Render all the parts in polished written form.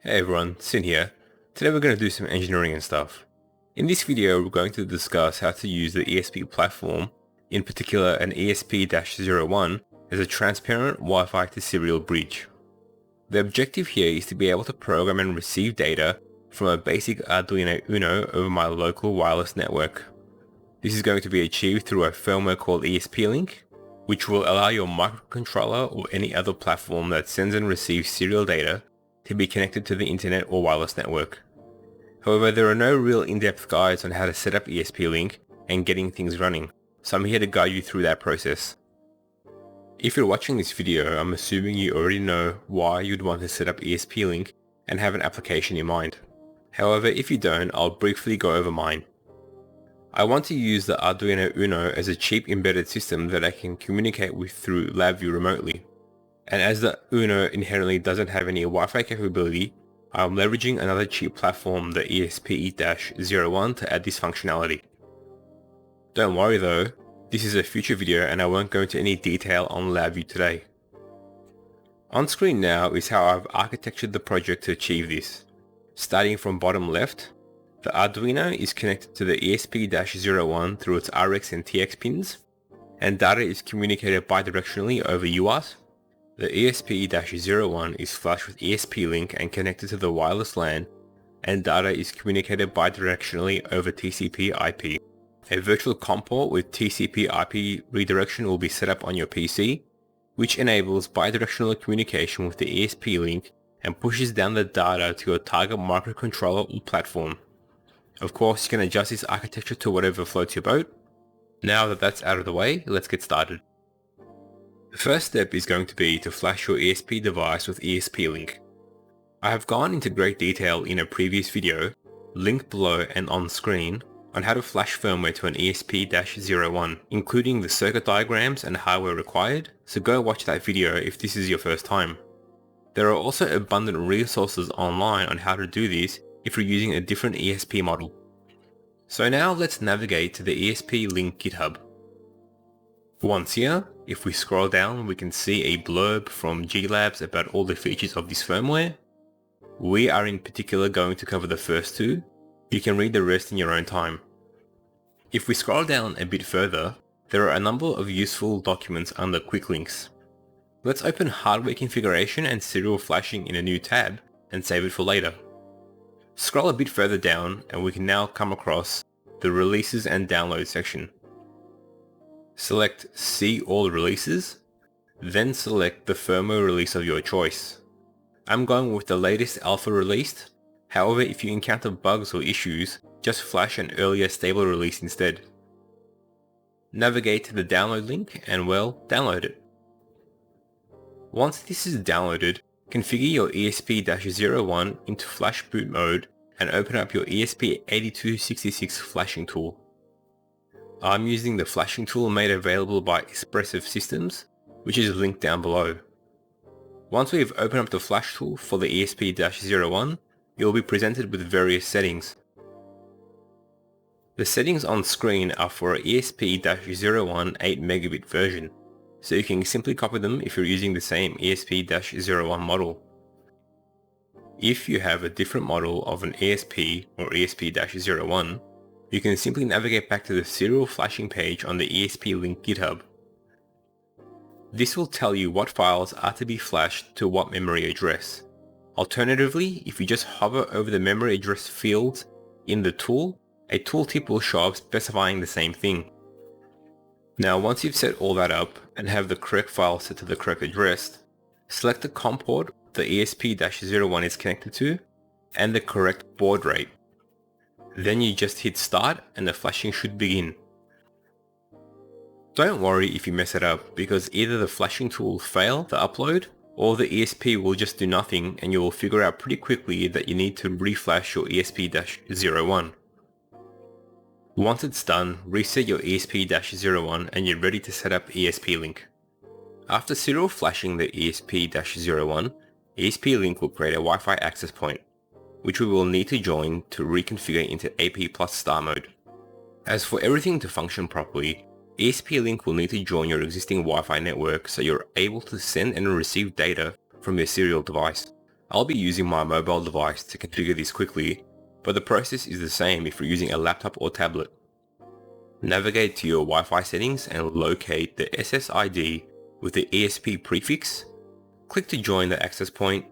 Hey everyone, Sin here. Today we're going to do some engineering and stuff. In this video we're going to discuss how to use the ESP platform, in particular an ESP-01, as a transparent Wi-Fi to serial bridge. The objective here is to be able to program and receive data from a basic Arduino UNO over my local wireless network. This is going to be achieved through a firmware called ESP-LINK, which will allow your microcontroller or any other platform that sends and receives serial data to be connected to the internet or wireless network. However, there are no real in-depth guides on how to set up ESP-LINK and getting things running, so I'm here to guide you through that process. If you're watching this video, I'm assuming you already know why you'd want to set up ESP-LINK and have an application in mind. However, if you don't, I'll briefly go over mine. I want to use the Arduino UNO as a cheap embedded system that I can communicate with through LabVIEW remotely. And as the UNO inherently doesn't have any Wi-Fi capability, I'm leveraging another cheap platform, the ESP-01, to add this functionality. Don't worry though, this is a future video and I won't go into any detail on LabVIEW today. On screen now is how I've architectured the project to achieve this. Starting from bottom left, the Arduino is connected to the ESP-01 through its RX and TX pins, and data is communicated bidirectionally over UART. The ESP-01 is flashed with ESP-LINK and connected to the wireless LAN, and data is communicated bidirectionally over TCP/IP. A virtual COM port with TCP/IP redirection will be set up on your PC, which enables bidirectional communication with the ESP-LINK and pushes down the data to your target microcontroller or platform. Of course, you can adjust this architecture to whatever floats your boat. Now that that's out of the way, let's get started. The first step is going to be to flash your ESP device with ESP-LINK. I have gone into great detail in a previous video, linked below and on screen, on how to flash firmware to an ESP-01, including the circuit diagrams and hardware required, so go watch that video if this is your first time. There are also abundant resources online on how to do this if you're using a different ESP model. So now let's navigate to the ESP-LINK GitHub. Once here, if we scroll down, we can see a blurb from G-Labs about all the features of this firmware. We are in particular going to cover the first two. You can read the rest in your own time. If we scroll down a bit further, there are a number of useful documents under quick links. Let's open hardware configuration and serial flashing in a new tab and save it for later. Scroll a bit further down and we can now come across the releases and download section. Select See All Releases, then select the firmware release of your choice. I'm going with the latest alpha released. However, if you encounter bugs or issues, just flash an earlier stable release instead. Navigate to the download link and well, download it. Once this is downloaded, configure your ESP-01 into flash boot mode and open up your ESP8266 flashing tool. I'm using the flashing tool made available by Expressive Systems, which is linked down below. Once we've opened up the flash tool for the ESP-01, you'll be presented with various settings. The settings on screen are for a ESP-01 8 megabit version, so you can simply copy them if you're using the same ESP-01 model. If you have a different model of an ESP or ESP-01, you can simply navigate back to the serial flashing page on the ESP-LINK GitHub. This will tell you what files are to be flashed to what memory address. Alternatively, if you just hover over the memory address field in the tool, a tooltip will show up specifying the same thing. Now once you've set all that up and have the correct file set to the correct address, select the COM port the ESP-01 is connected to and the correct baud rate. Then you just hit start and the flashing should begin. Don't worry if you mess it up, because either the flashing tool will fail the upload or the ESP will just do nothing and you will figure out pretty quickly that you need to reflash your ESP-01. Once it's done, reset your ESP-01 and you're ready to set up ESP-LINK. After serial flashing the ESP-01, ESP-LINK will create a Wi-Fi access point, which we will need to join to reconfigure into AP plus star mode. As for everything to function properly, ESP-LINK will need to join your existing Wi-Fi network so you're able to send and receive data from your serial device. I'll be using my mobile device to configure this quickly, but the process is the same if you're using a laptop or tablet. Navigate to your Wi-Fi settings and locate the SSID with the ESP prefix. Click to join the access point.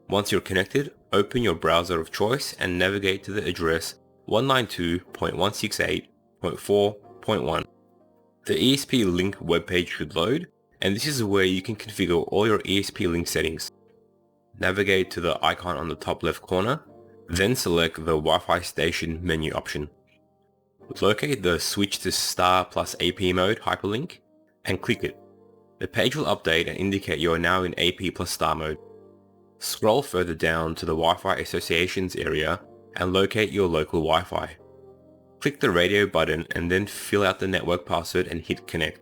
Once you're connected, open your browser of choice and navigate to the address 192.168.4.1. The ESP-LINK webpage should load, and this is where you can configure all your ESP-LINK settings. Navigate to the icon on the top left corner, then select the Wi-Fi station menu option. Locate the switch to star plus AP mode hyperlink and click it. The page will update and indicate you are now in AP plus star mode. Scroll further down to the Wi-Fi associations area and locate your local Wi-Fi. Click the radio button and then fill out the network password and hit connect.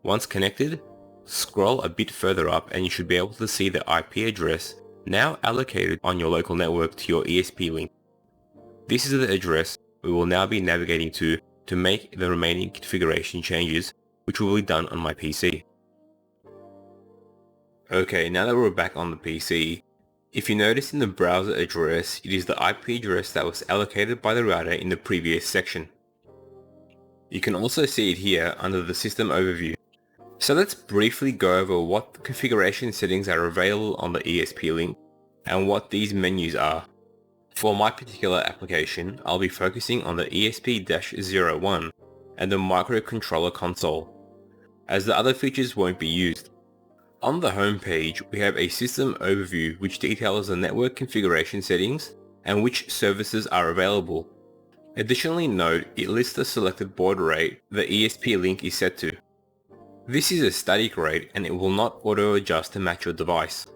Once connected, scroll a bit further up and you should be able to see the IP address now allocated on your local network to your ESP-LINK. This is the address we will now be navigating to make the remaining configuration changes, which will be done on my PC. Okay, now that we're back on the PC, if you notice in the browser address, it is the IP address that was allocated by the router in the previous section. You can also see it here under the system overview. So let's briefly go over what configuration settings are available on the ESP-LINK and what these menus are. For my particular application, I'll be focusing on the ESP-01 and the microcontroller console, as the other features won't be used. On the home page, we have a system overview which details the network configuration settings and which services are available. Additionally, note it lists the selected baud rate the ESP-LINK is set to. This is a static rate and it will not auto-adjust to match your device.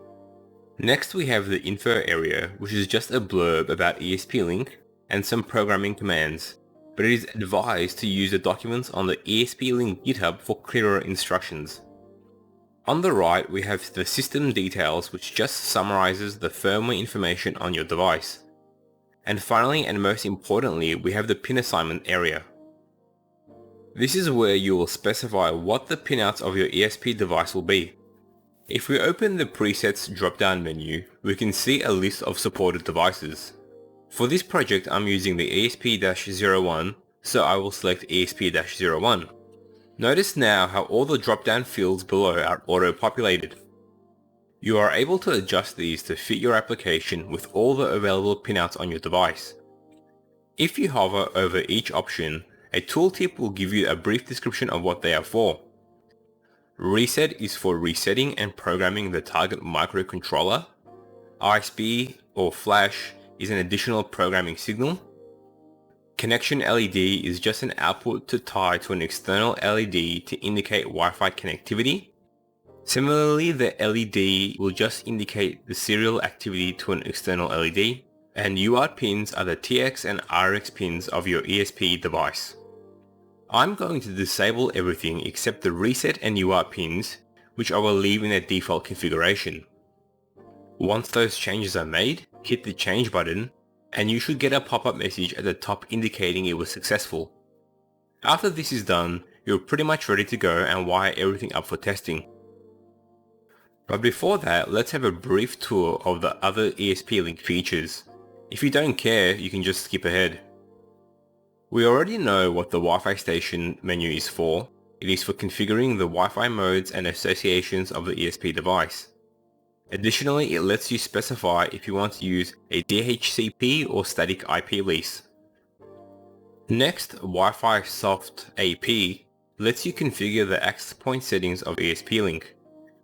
Next we have the info area, which is just a blurb about ESP-LINK and some programming commands, but it is advised to use the documents on the ESP-LINK GitHub for clearer instructions. On the right we have the system details, which just summarizes the firmware information on your device. And finally, and most importantly, we have the pin assignment area. This is where you will specify what the pinouts of your ESP device will be. If we open the presets drop-down menu, we can see a list of supported devices. For this project I'm using the ESP-01, so I will select ESP-01. Notice now how all the drop-down fields below are auto-populated. You are able to adjust these to fit your application with all the available pinouts on your device. If you hover over each option, a tooltip will give you a brief description of what they are for. Reset is for resetting and programming the target microcontroller. ISP or flash is an additional programming signal. Connection LED is just an output to tie to an external LED to indicate Wi-Fi connectivity. Similarly, the LED will just indicate the serial activity to an external LED, and UART pins are the TX and RX pins of your ESP device. I'm going to disable everything except the reset and UART pins, which I will leave in their default configuration. Once those changes are made, hit the change button, and you should get a pop-up message at the top indicating it was successful. After this is done, you're pretty much ready to go and wire everything up for testing. But before that, let's have a brief tour of the other ESP-LINK features. If you don't care, you can just skip ahead. We already know what the Wi-Fi station menu is for. It is for configuring the Wi-Fi modes and associations of the ESP device. Additionally, it lets you specify if you want to use a DHCP or static IP lease. Next, Wi-Fi Soft AP lets you configure the access point settings of ESP-LINK.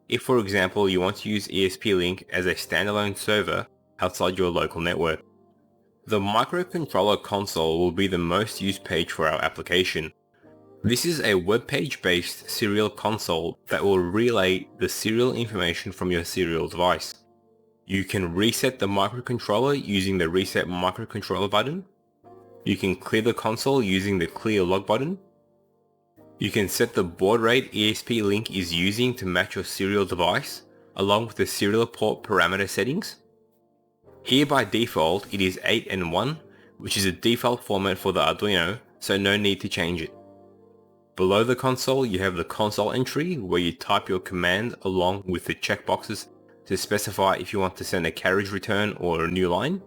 If, for example, you want to use ESP-LINK as a standalone server outside your local network. The microcontroller console will be the most used page for our application. This is a web page based serial console that will relay the serial information from your serial device. You can reset the microcontroller using the reset microcontroller button. You can clear the console using the clear log button. You can set the baud rate ESP-LINK is using to match your serial device, along with the serial port parameter settings. Here by default it is 8N1, which is a default format for the Arduino, so no need to change it. Below the console you have the console entry where you type your command along with the checkboxes to specify if you want to send a carriage return or a new line.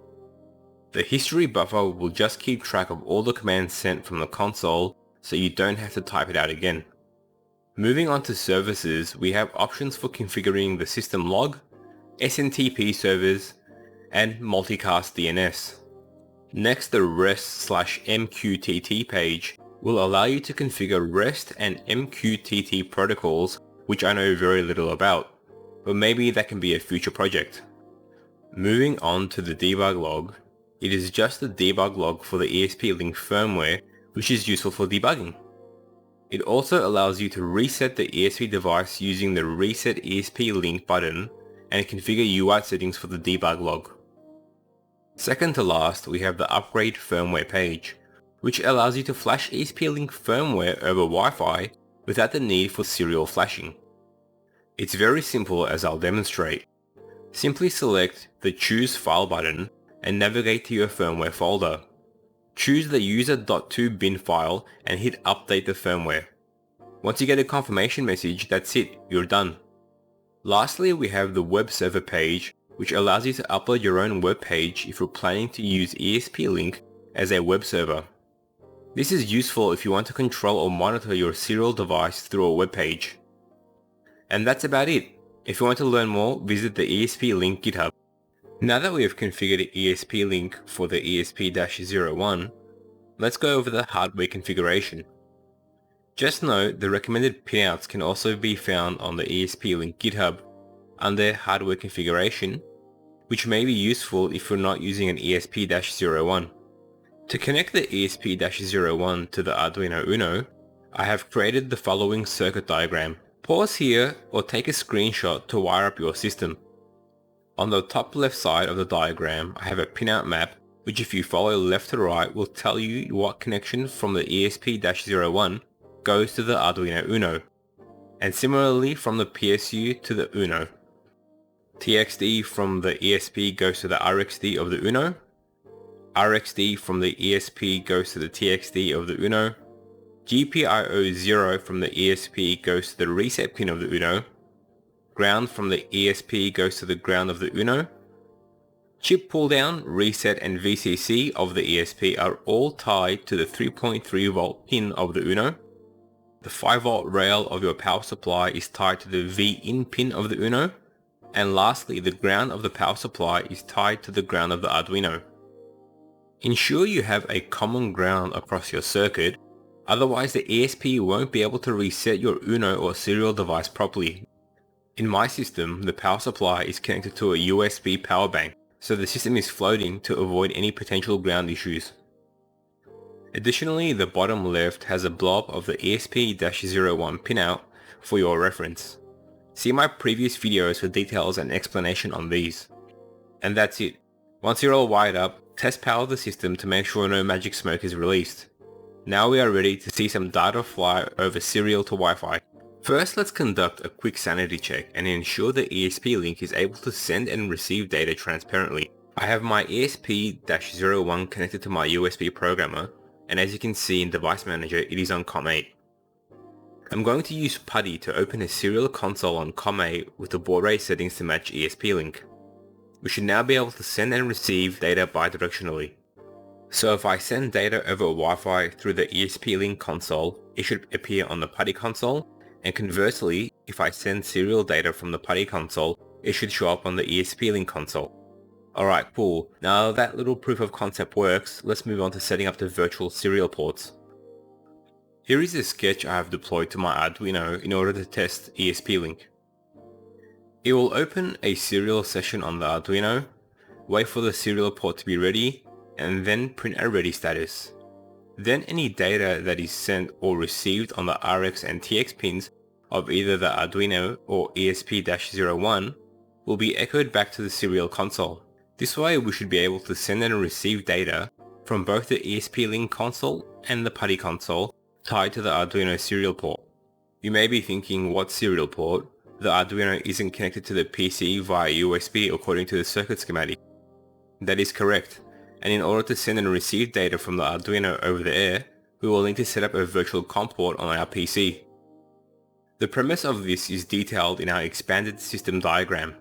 The history buffer will just keep track of all the commands sent from the console, so you don't have to type it out again. Moving on to services, we have options for configuring the system log, SNTP servers, and multicast DNS. Next, the REST/MQTT page will allow you to configure REST and MQTT protocols, which I know very little about, but maybe that can be a future project. Moving on to the debug log, it is just the debug log for the ESP-LINK firmware, which is useful for debugging. It also allows you to reset the ESP device using the Reset ESP-LINK button and configure UI settings for the debug log. Second to last, we have the upgrade firmware page, which allows you to flash ESP-LINK firmware over Wi-Fi without the need for serial flashing. It's very simple, as I'll demonstrate. Simply select the Choose File button and navigate to your firmware folder. Choose the user.to bin file and hit update the firmware. Once you get a confirmation message, that's it, you're done. Lastly, we have the web server page, which allows you to upload your own web page if you're planning to use ESP-LINK as a web server. This is useful if you want to control or monitor your serial device through a web page. And that's about it. If you want to learn more, visit the ESP-LINK GitHub. Now that we have configured ESP-LINK for the ESP-01, let's go over the hardware configuration. Just note, the recommended pinouts can also be found on the ESP-LINK GitHub under hardware configuration, which may be useful if you're not using an ESP-01. To connect the ESP-01 to the Arduino UNO, I have created the following circuit diagram. Pause here or take a screenshot to wire up your system. On the top left side of the diagram, I have a pinout map, which if you follow left to right will tell you what connection from the ESP-01 goes to the Arduino UNO, and similarly from the PSU to the UNO. TXD from the ESP goes to the RXD of the UNO, RXD from the ESP goes to the TXD of the UNO, GPIO 0 from the ESP goes to the reset pin of the UNO, ground from the ESP goes to the ground of the UNO, chip pull down, reset and VCC of the ESP are all tied to the 3.3 volt pin of the UNO, the 5 volt rail of your power supply is tied to the V-in pin of the UNO, and lastly the ground of the power supply is tied to the ground of the Arduino. Ensure you have a common ground across your circuit, otherwise the ESP won't be able to reset your UNO or serial device properly. In my system, the power supply is connected to a USB power bank, so the system is floating to avoid any potential ground issues. Additionally, the bottom left has a blob of the ESP-01 pinout for your reference. See my previous videos for details and explanation on these. And that's it. Once you're all wired up, test power the system to make sure no magic smoke is released. Now we are ready to see some data fly over serial to Wi-Fi. First, let's conduct a quick sanity check and ensure the ESP-LINK is able to send and receive data transparently. I have my ESP-01 connected to my USB programmer, and as you can see in Device Manager, it is on COM8. I'm going to use Putty to open a serial console on COM8 with the baud rate settings to match ESP-LINK. We should now be able to send and receive data bidirectionally. So if I send data over Wi-Fi through the ESP-LINK console, it should appear on the Putty console, and conversely, if I send serial data from the Putty console, it should show up on the ESP-LINK console. Alright, cool. Now that little proof of concept works, let's move on to setting up the virtual serial ports. Here is a sketch I have deployed to my Arduino in order to test ESP-LINK. It will open a serial session on the Arduino, wait for the serial port to be ready, and then print a ready status. Then any data that is sent or received on the RX and TX pins of either the Arduino or ESP-01 will be echoed back to the serial console. This way we should be able to send and receive data from both the ESP-LINK console and the Putty console tied to the Arduino serial port. You may be thinking, what serial port? The Arduino isn't connected to the PC via USB according to the circuit schematic. That is correct, and in order to send and receive data from the Arduino over the air, we will need to set up a virtual COM port on our PC. The premise of this is detailed in our expanded system diagram.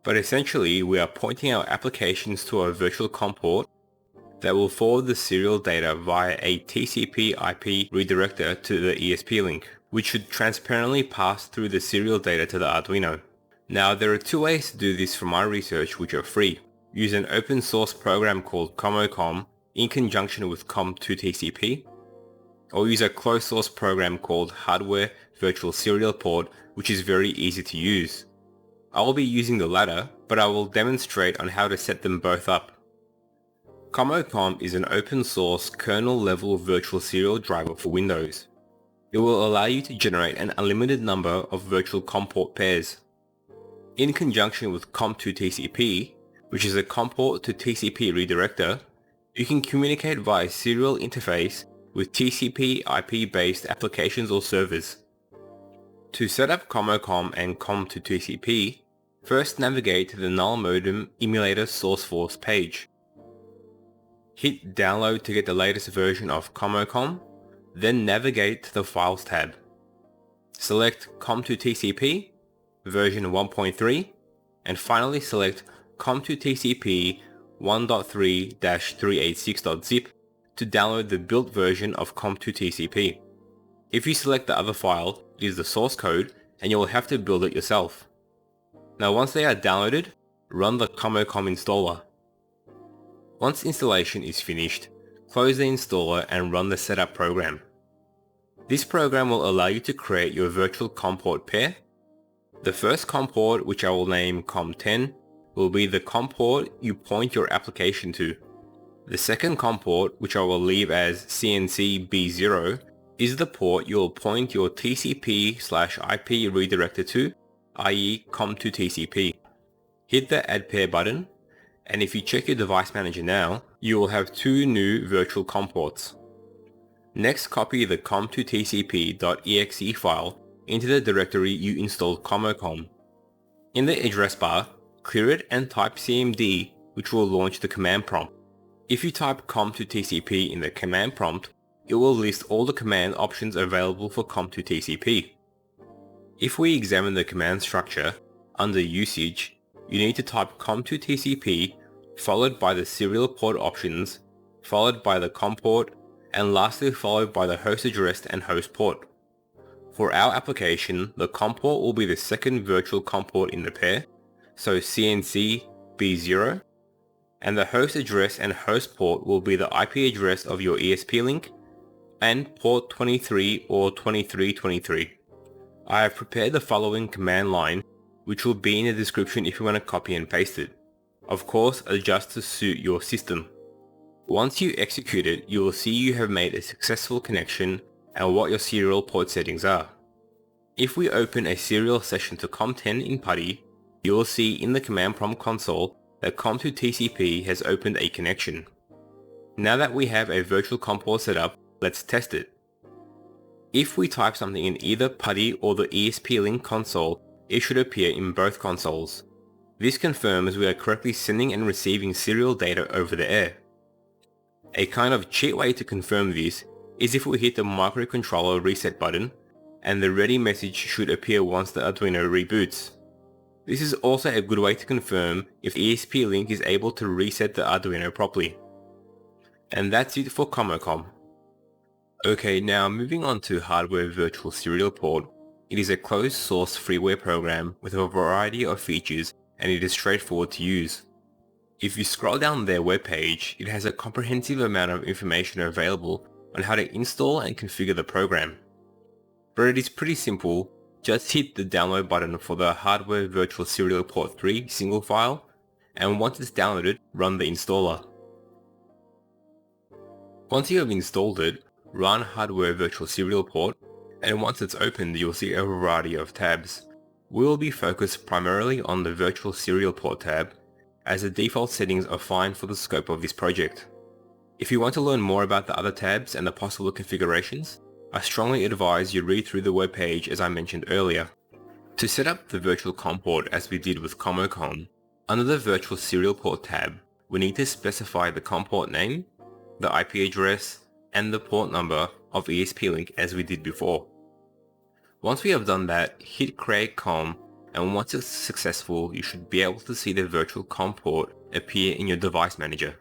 but essentially we are pointing our applications to a virtual COM port that will forward the serial data via a TCP IP redirector to the ESP-LINK, which should transparently pass through the serial data to the Arduino. Now there are two ways to do this from my research which are free. Use an open source program called COM in conjunction with COM2TCP, or use a closed source program called Hardware Virtual Serial Port, which is very easy to use. I will be using the latter, but I will demonstrate on how to set them both up. COM is an open source kernel level virtual serial driver for Windows. It will allow you to generate an unlimited number of virtual COM port pairs. In conjunction with COM2TCP, which is a COM port to TCP redirector, you can communicate via serial interface with TCP IP based applications or servers. To set up COM and COM2TCP, first navigate to the Null Modem Emulator SourceForce page. Hit download to get the latest version of COM, then navigate to the Files tab. Select COM2TCP version 1.3 and finally select COM2TCP 1.3-386.zip to download the built version of COM2TCP. If you select the other file, it is the source code and you will have to build it yourself. Now once they are downloaded, run the COM installer. Once installation is finished, close the installer and run the setup program. This program will allow you to create your virtual COM port pair. The first COM port, which I will name COM10, will be the COM port you point your application to. The second COM port, which I will leave as CNC-B0, is the port you will point your TCP/IP redirector to, i.e. COM2TCP. Hit the Add Pair button, and if you check your device manager now, you will have two new virtual COM ports. Next, copy the COM2TCP.exe file into the directory you installed COM. In the address bar, clear it and type cmd, which will launch the command prompt. If you type COM2TCP in the command prompt, it will list all the command options available for COM2TCP. If we examine the command structure, under usage, you need to type COM2TCP followed by the serial port options, followed by the COM port, and lastly followed by the host address and host port. For our application, the COM port will be the second virtual COM port in the pair, so CNC-B0, and the host address and host port will be the IP address of your ESP-LINK and port 23 or 2323. I have prepared the following command line, which will be in the description if you want to copy and paste it. Of course, adjust to suit your system. Once you execute it, you will see you have made a successful connection and what your serial port settings are. If we open a serial session to COM10 in Putty, you will see in the command prompt console that COM2TCP has opened a connection. Now that we have a virtual COM port set up, let's test it. If we type something in either Putty or the ESP-LINK console, it should appear in both consoles. This confirms we are correctly sending and receiving serial data over the air. A kind of cheat way to confirm this is if we hit the microcontroller reset button, and the ready message should appear once the Arduino reboots. This is also a good way to confirm if ESP-LINK is able to reset the Arduino properly. And that's it for COM. Okay, now moving on to Hardware Virtual Serial Port. It is a closed source freeware program with a variety of features and it is straightforward to use. If you scroll down their webpage, it has a comprehensive amount of information available on how to install and configure the program. But it is pretty simple, just hit the download button for the Hardware Virtual Serial Port 3 single file, and once it's downloaded, run the installer. Once you have installed it, run Hardware Virtual Serial Port, and once it's opened you'll see a variety of tabs. We will be focused primarily on the Virtual Serial Port tab, as the default settings are fine for the scope of this project. If you want to learn more about the other tabs and the possible configurations, I strongly advise you read through the webpage as I mentioned earlier. To set up the virtual COM port as we did with COM, under the Virtual Serial Port tab, we need to specify the COM port name, the IP address, and the port number of ESP-LINK as we did before. Once we have done that, hit Create COM and once it's successful, you should be able to see the virtual COM port appear in your device manager.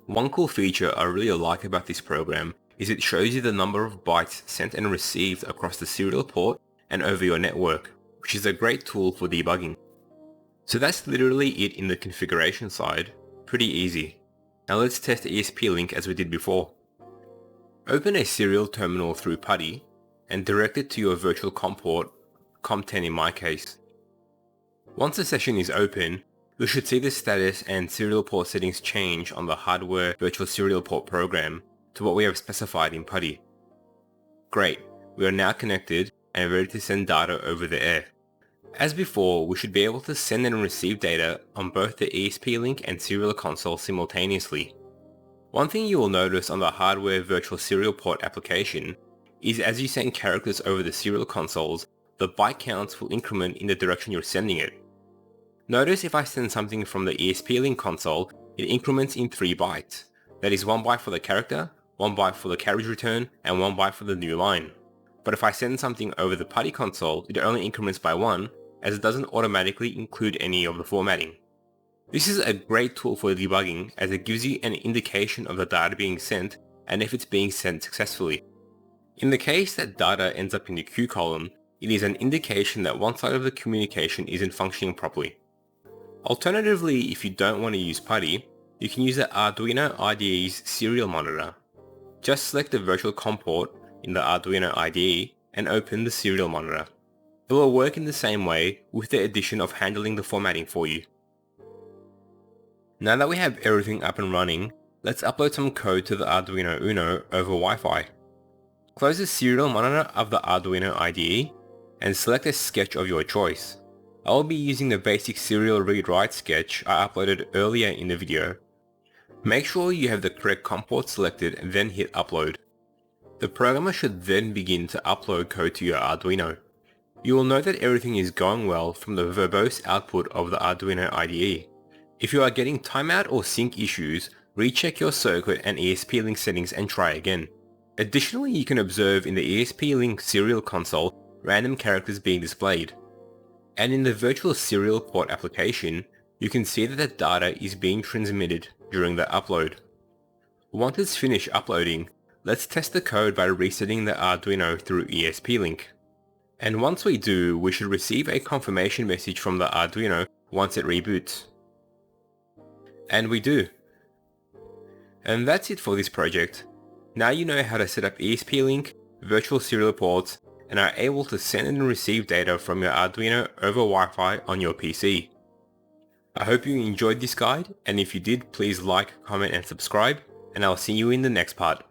One cool feature I really like about this program is it shows you the number of bytes sent and received across the serial port and over your network, which is a great tool for debugging. So that's literally it in the configuration side, pretty easy. Now let's test ESP-LINK as we did before. Open a serial terminal through Putty and direct it to your virtual COM port, COM10 in my case. Once the session is open, you should see the status and serial port settings change on the hardware virtual serial port program to what we have specified in Putty. Great, we are now connected and ready to send data over the air. As before, we should be able to send and receive data on both the ESP-LINK and serial console simultaneously. One thing you will notice on the hardware virtual serial port application is as you send characters over the serial consoles, the byte counts will increment in the direction you're sending it. Notice if I send something from the ESP-LINK console, it increments in 3 bytes. That is 1 byte for the character, 1 byte for the carriage return, and 1 byte for the new line. But if I send something over the Putty console, it only increments by 1, as it doesn't automatically include any of the formatting. This is a great tool for debugging as it gives you an indication of the data being sent and if it's being sent successfully. In the case that data ends up in the Q column, it is an indication that one side of the communication isn't functioning properly. Alternatively, if you don't want to use Putty, you can use the Arduino IDE's serial monitor. Just select the virtual COM port in the Arduino IDE and open the serial monitor. It will work in the same way with the addition of handling the formatting for you. Now that we have everything up and running, let's upload some code to the Arduino UNO over Wi-Fi. Close the serial monitor of the Arduino IDE and select a sketch of your choice. I will be using the basic serial read-write sketch I uploaded earlier in the video. Make sure you have the correct COM port selected and then hit upload. The programmer should then begin to upload code to your Arduino. You will note that everything is going well from the verbose output of the Arduino IDE. If you are getting timeout or sync issues, recheck your circuit and ESP-LINK settings and try again. Additionally, you can observe in the ESP-LINK serial console random characters being displayed. And in the virtual serial port application, you can see that the data is being transmitted during the upload. Once it's finished uploading, let's test the code by resetting the Arduino through ESP-LINK. And once we do, we should receive a confirmation message from the Arduino once it reboots. And we do. And that's it for this project. Now you know how to set up ESP-LINK, virtual serial ports, and are able to send and receive data from your Arduino over Wi-Fi on your PC. I hope you enjoyed this guide, and if you did, please like, comment and subscribe, and I'll see you in the next part.